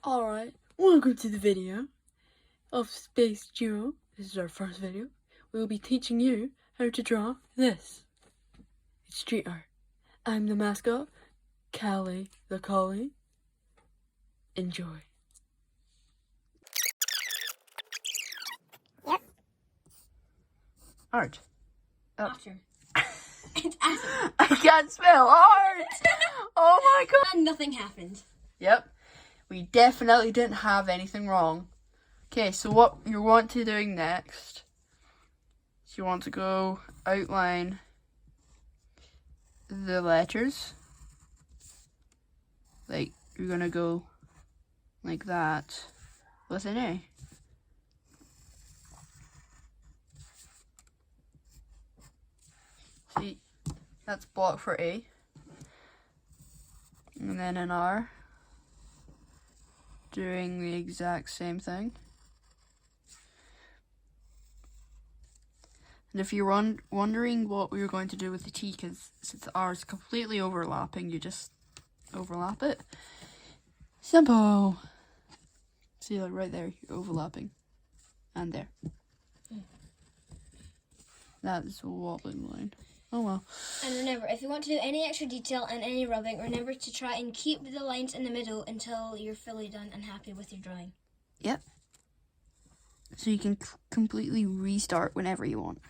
Alright, welcome to the video of Space Duo. This is our first video. We will be teaching you how to draw this. It's street art. I'm the mascot, Cally the Collie. Enjoy. Yep. Art. Oh. After. It's after. I can't spell art! Oh my god! And nothing happened. Yep. We definitely didn't have anything wrong. Okay, so what you want to do next is you want to go outline the letters. Like, you're gonna go like that with an A. See, that's block for A. And then an R. Doing the exact same thing. And if you're wondering what we were going to do with the T, because since the R is completely overlapping, you just overlap it. Simple. See, like right there, you're overlapping. And there. That is a wobbling line. Oh well. And remember, if you want to do any extra detail and any rubbing, remember to try and keep the lines in the middle until you're fully done and happy with your drawing. Yep. So you can completely restart whenever you want.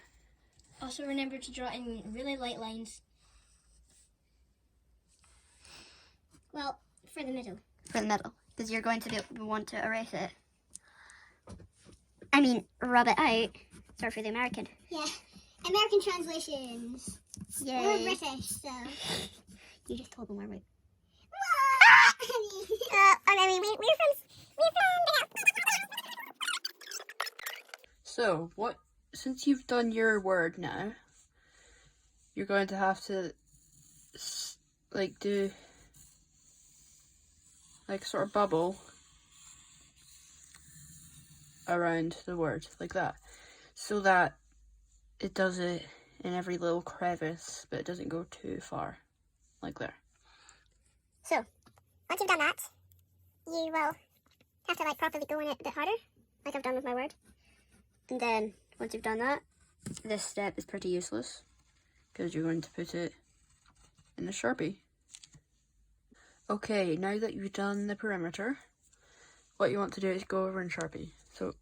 Also remember to draw in really light lines. Well, for the middle. For the middle, because you're going to want to erase it. I mean, rub it out. Sorry for the American. Yeah, American translations. Yay. We're British, so. You just told them where we. I mean, we're from. So, since you've done your word now, you're going to have to, like, do, like, sort of bubble around the word, like that, so that it does it in every little crevice, but it doesn't go too far, like there. So, once you've done that, you will have to, like, properly go in it a bit harder, like I've done with my word. And then, once you've done that, This step is pretty useless, because you're going to put it in a Sharpie. Okay, now that you've done the perimeter, what you want to do is go over in Sharpie. So,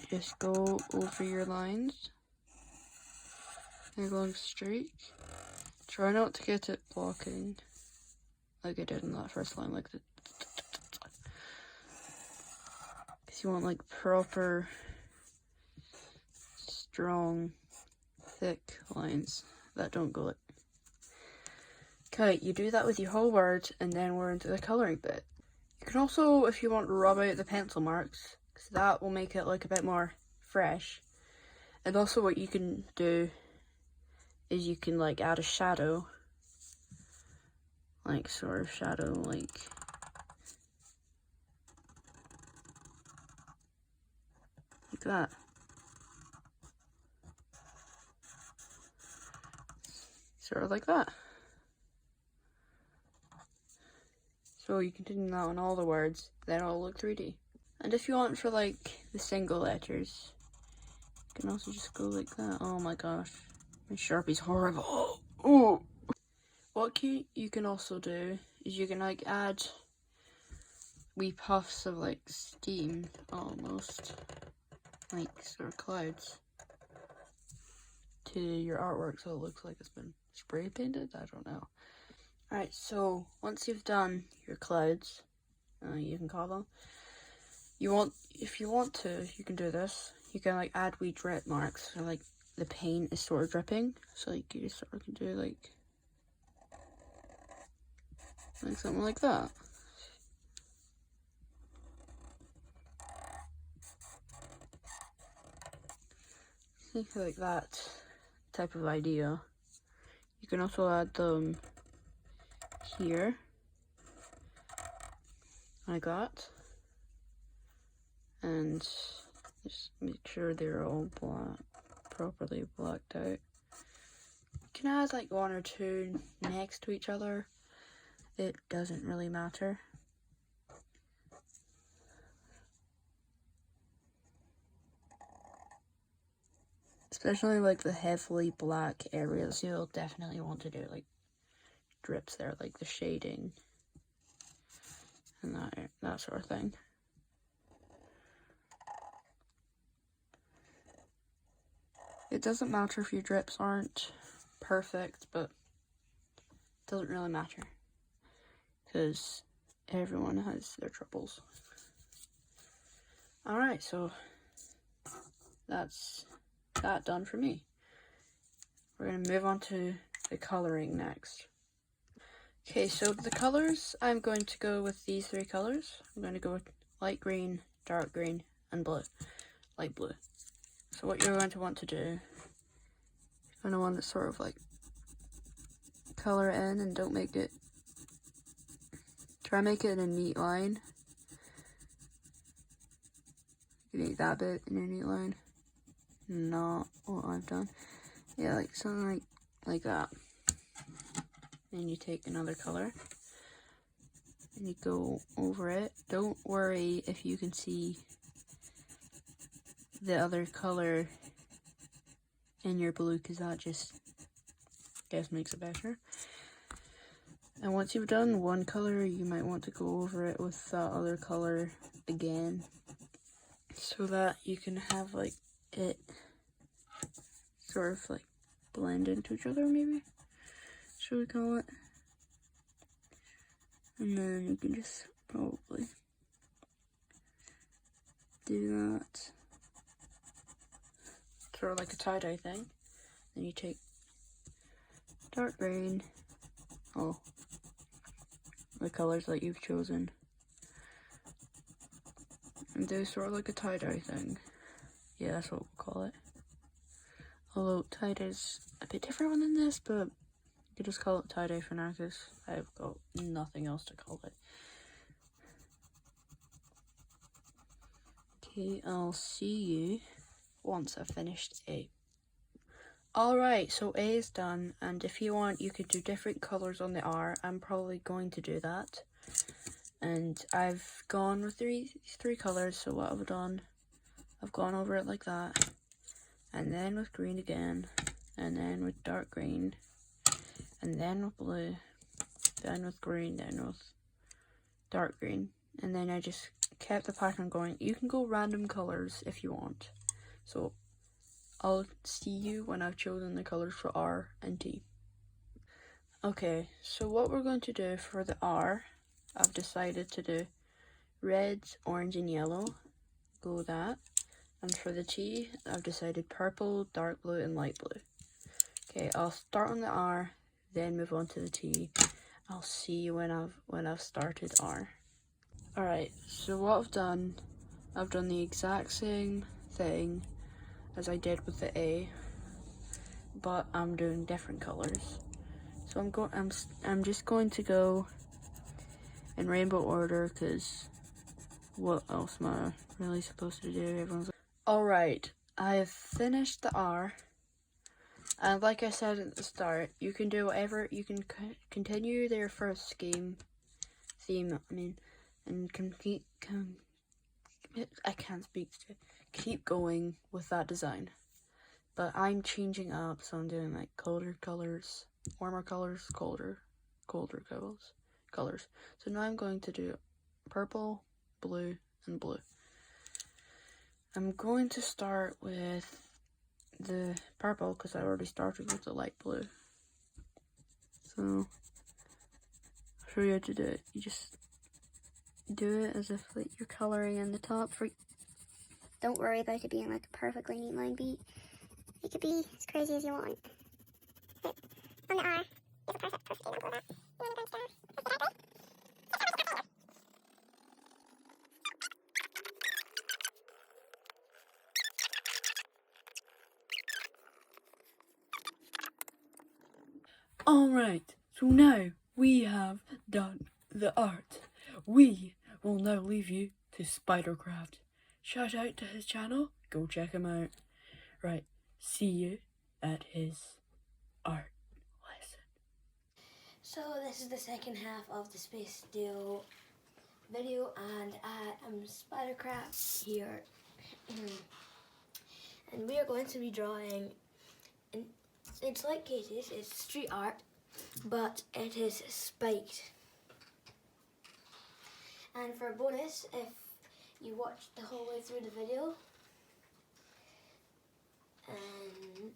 just go over your lines, and go straight. Try not to get it blocking, like I did in that first line, like the, because you want like proper, strong, thick lines that don't go like. Okay, you do that with your whole word, and then we're into the colouring bit. You can also, if you want, rub out the pencil marks, because that will make it look a bit more fresh. And also what you can do is you can like add a shadow, like sort of shadow, like that. Sort of like that. So you can do that on all the words, then it'll look 3D. And if you want for like the single letters, you can also just go like that. Oh my gosh, my Sharpie's horrible. Oh. What you can also do is you can like add wee puffs of like steam, almost, like sort of clouds, to your artwork so it looks like it's been spray painted. I don't know. Alright, so once you've done your clouds, you can call them, if you want to, you can do this. You can like add wee drip marks, so like the paint is sort of dripping, so like you just sort of can do like something like that. Like that type of idea. You can also add them here, like that, and just make sure they're all properly blacked out. You can add like one or two next to each other, it doesn't really matter. Especially like the heavily black areas, you'll definitely want to do like drips there, like the shading and that sort of thing. It doesn't matter if your drips aren't perfect, but it doesn't really matter because everyone has their troubles. Alright, so that's that done for me. We're going to move on to the colouring next. Okay, so the colours, I'm going to go with these three colours. I'm going to go with light green, dark green, and blue. Light blue. So what you're going to want to do, you're going to want to sort of like colour it in and don't make it, try and make it in a neat line. You need that bit in a neat line. Not what I've done. Yeah, like something like that. And you take another colour and you go over it. Don't worry if you can see the other colour in your blue, because that just makes it better. And once you've done one colour, you might want to go over it with that other colour again, so that you can have like it sort of like blend into each other, maybe, should we call it? And then you can just probably do that, sort of like a tie-dye thing. Then you take dark green, the colours that you've chosen, and do sort of like a tie-dye thing. Yeah, that's what we'll call it. Although tie-dye's a bit different than this, but you could just call it tie-dye for now because I've got nothing else to call it. Okay, I'll see you once I've finished A. Alright, so A is done, and if you want, you could do different colours on the R. I'm probably going to do that. And I've gone with three colours, so what I've done, I've gone over it like that, and then with green again, and then with dark green, and then with blue, then with green, then with dark green, and then I just kept the pattern going. You can go random colours if you want. So I'll see you when I've chosen the colours for R and T. Okay, so what we're going to do for the R, I've decided to do red, orange and yellow, go with that. And for the T, I've decided purple, dark blue and light blue. Okay, I'll start on the R, then move on to the T. I'll see you when I've started R. Alright, so what I've done the exact same thing as I did with the A, but I'm doing different colours. So I'm just going to go in rainbow order, because what else am I really supposed to do? Alright, I have finished the R, and like I said at the start, you can do whatever, you can continue their first theme, and keep going with that design. But I'm changing up, so I'm doing like colder colors, warmer colors, colder colors. So now I'm going to do purple, blue, and blue. I'm going to start with the purple because I already started with the light blue. So I'll show you how to do it. You just do it as if like you're coloring in the top. Don't worry about it being like a perfectly neat line beat. It could be as crazy as you want. But on the R, it's a perfect example of that. You want to go down. Alright, so now we have done the art. We will now leave you to Spidercraft. Shout out to his channel, go check him out. Right, see you at his art lesson. So this is the second half of the Space Deal video, and I am Spidercraft here. and we are going to be drawing, and it's like Katie's, it's street art, but it is spiked. And for a bonus, if you watch the whole way through the video, and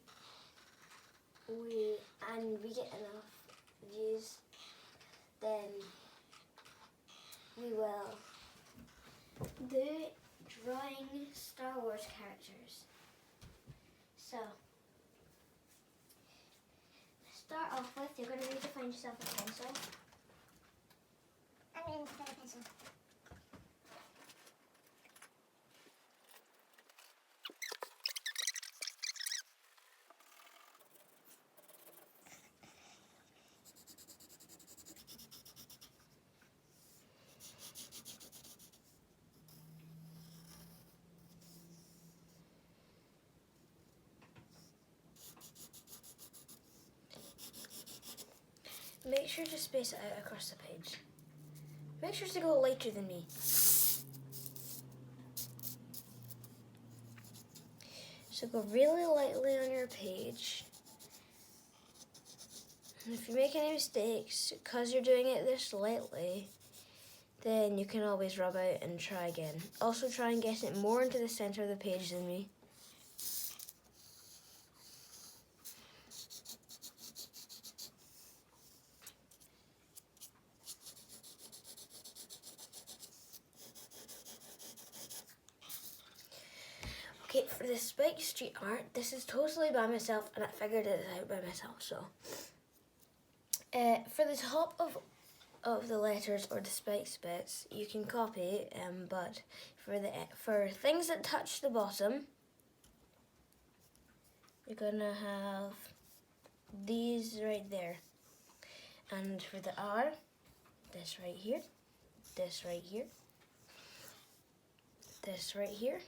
we get enough views, then we will do drawing Star Wars characters. So, start off with, you're going to need to find yourself a pencil. I'm going to find a pencil. Make sure to space it out across the page. Make sure to go lighter than me. So go really lightly on your page. And if you make any mistakes, because you're doing it this lightly, then you can always rub out and try again. Also try and get it more into the center of the page than me. Okay, for the spike street art, this is totally by myself, and I figured it out by myself, so. For the top of the letters or the spikes bits, you can copy, but for things that touch the bottom, you're gonna have these right there. And for the R, this right here, this right here, this right here.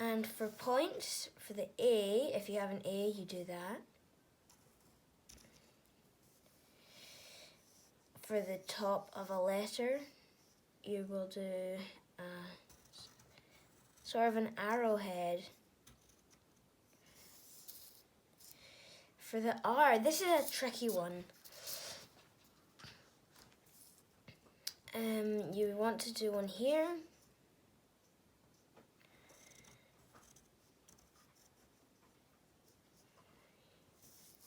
And for points, for the A, if you have an A, you do that. For the top of a letter, you will do sort of an arrowhead. For the R, this is a tricky one. You want to do one here.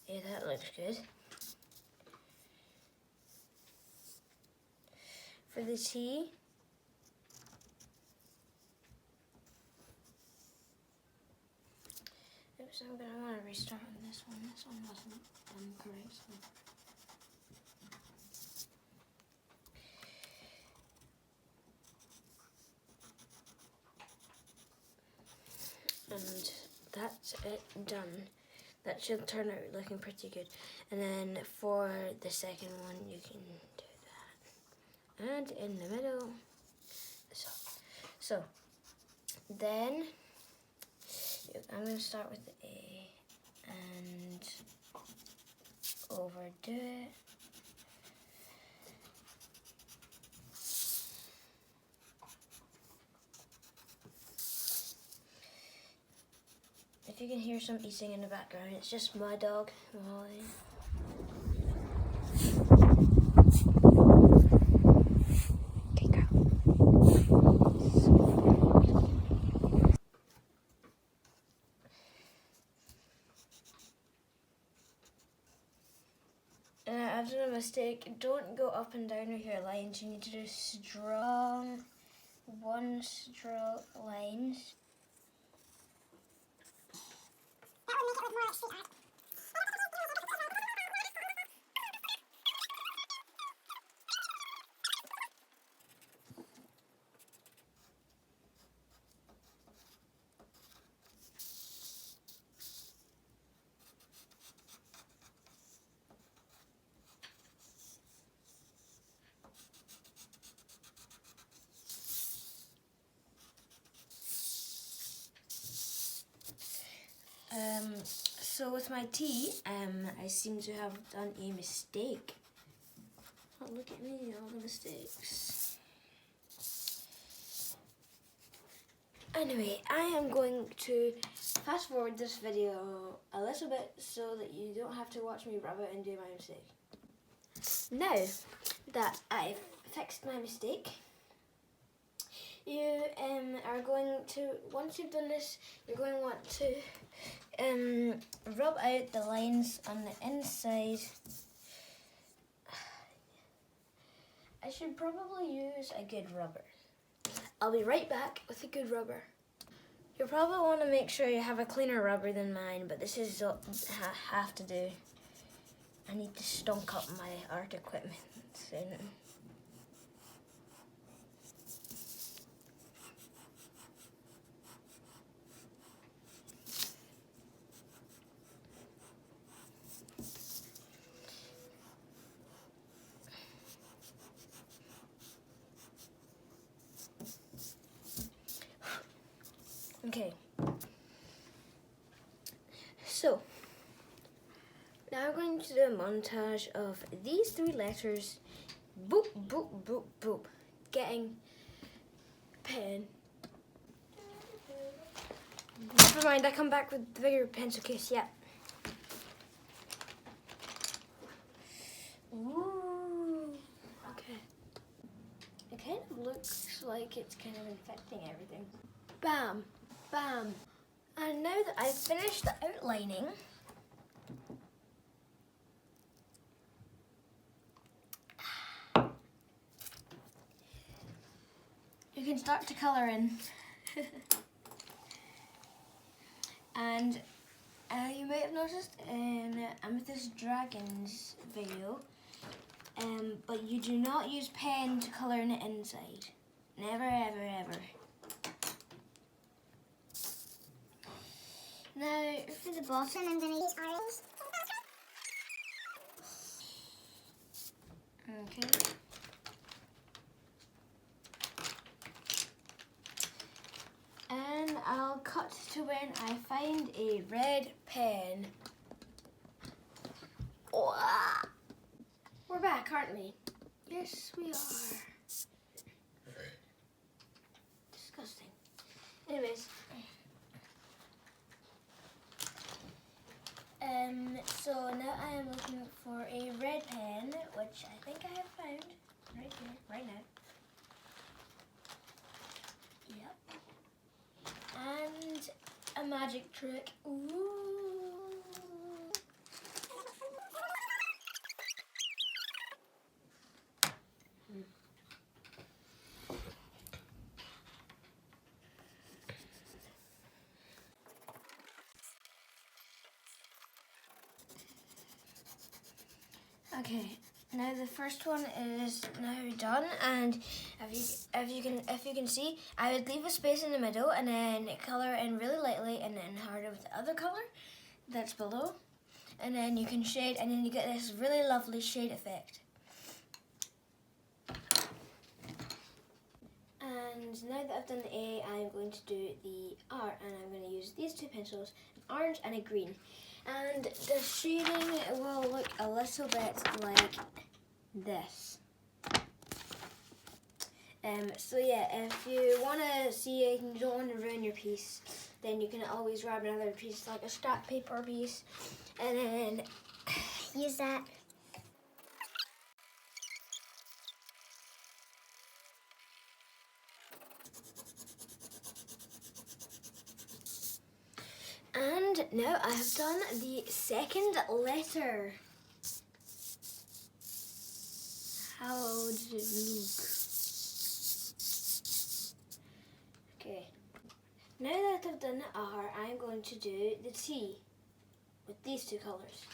Yeah, that looks good. For the T, oops, I'm gonna want to restart on this one. This one wasn't correct. And that's it, done. That should turn out looking pretty good. And then for the second one, you can do that. And in the middle, so then I'm going to start with the A and overdo it. If you can hear some eating in the background, it's just my dog, Molly. Okay, girl. I've done a mistake. Don't go up and down with your lines. You need to do strong, one-stroke lines. That would make it look more like street art. So with my T, I seem to have done a mistake. Oh, look at me, all the mistakes. Anyway, I am going to fast forward this video a little bit so that you don't have to watch me rub it and do my mistake. Now that I've fixed my mistake, you are going to, once you've done this, you're going to want to rub out the lines on the inside. I should probably use a good rubber. I'll be right back with a good rubber. You'll probably want to make sure you have a cleaner rubber than mine, but this is what I have to do. I need to stunk up my art equipment soon. Okay, so now we're going to do a montage of these 3 letters, boop, boop, boop, boop, getting pen. Never mind, I come back with the bigger pencil case, yeah. Ooh, okay. It kind of looks like it's kind of infecting everything. Bam. Bam. And now that I've finished the outlining, you can start to colour in. And you might have noticed in Amathyst Dragon's video, but you do not use pen to colour in the inside. Never, ever, ever. Now, for the bottom, I'm going to use orange. Okay. And I'll cut to when I find a red pen. Oh, ah. We're back, aren't we? Yes, we are. Disgusting. Anyways. So now I am looking for a red pen, which I think I have found right here, right now. Yep. And a magic trick. Ooh. Okay, now the first one is now done, and if you can see, I would leave a space in the middle and then color in really lightly and then harder with the other color that's below, and then you can shade, and then you get this really lovely shade effect. And now that I've done the A, I'm going to do the R, and I'm going to use these 2 pencils, an orange and a green. And the shading will look a little bit like this. So yeah, if you want to see it and you don't want to ruin your piece, then you can always grab another piece, like a scrap paper piece, and then use that. And now I have done the second letter. How does it look? Okay. Now that I've done the R, I'm going to do the T with these 2 colours.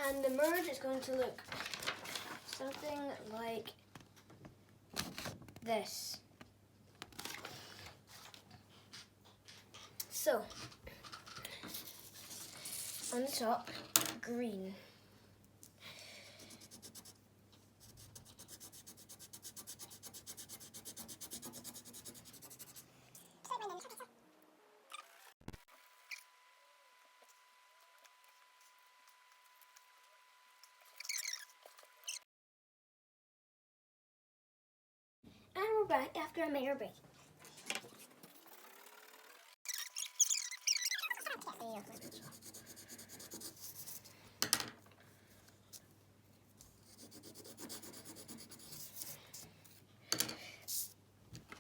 And the merge is going to look something like this. So, on the top, green. And we're back after a minor break.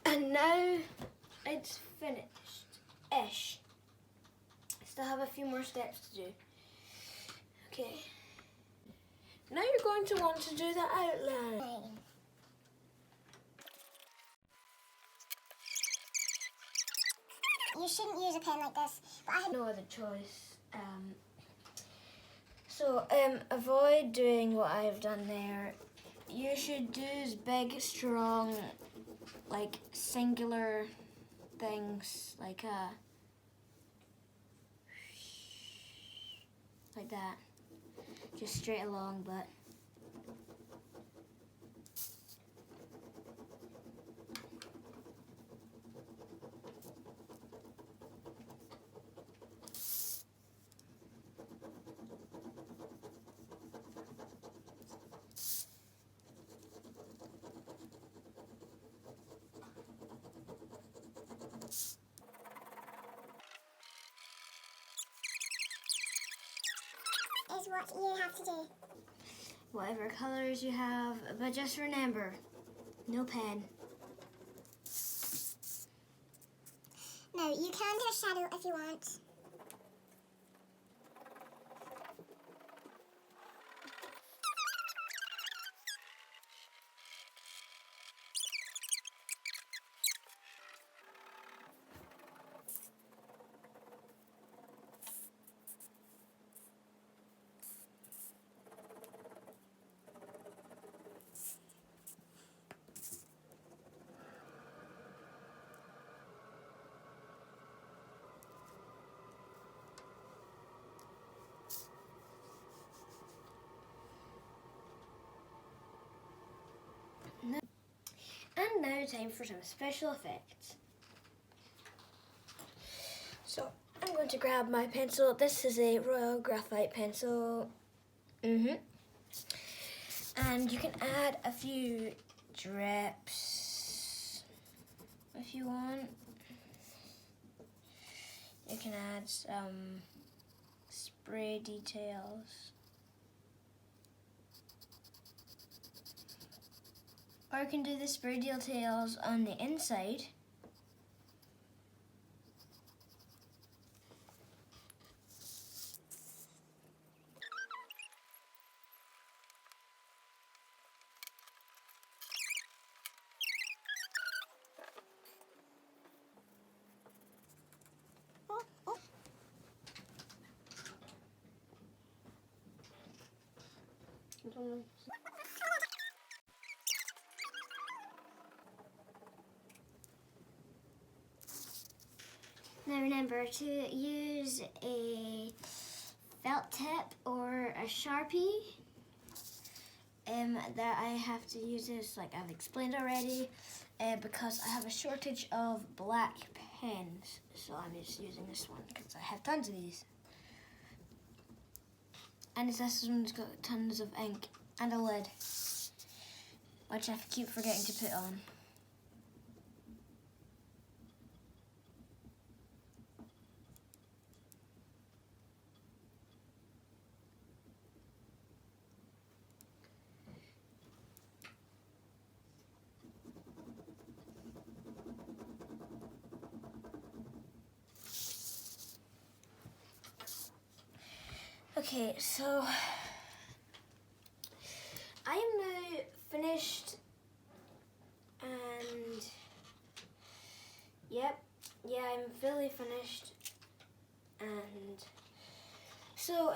And now it's finished-ish. Still have a few more steps to do. Okay. Now you're going to want to do the outline. You shouldn't use a pen like this, but I had No other choice. So avoid doing what I've done there. You should do big, strong, like singular things, like that. Just straight along, but is what you have to do. whatever colors you have, but just remember, no pen. No, you can do a shadow if you want. And now time for some special effects. So I'm going to grab my pencil. This is a Royal Graphite pencil. And you can add a few drips if you want. You can add some spray details. Or you can do the spray details on the inside. Now remember to use a felt tip or a Sharpie. That I have to use this, like I've explained already, because I have a shortage of black pens. So I'm just using this one because I have tons of these. And this one's got tons of ink and a lid, which I keep forgetting to put on. Okay, so I am now finished, and yeah, I'm fully finished, and so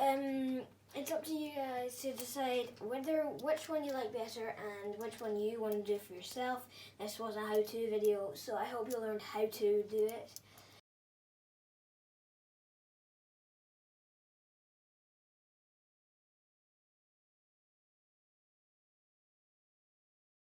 it's up to you guys to decide which one you like better and which one you want to do for yourself. This was a how-to video, so I hope you learned how to do it.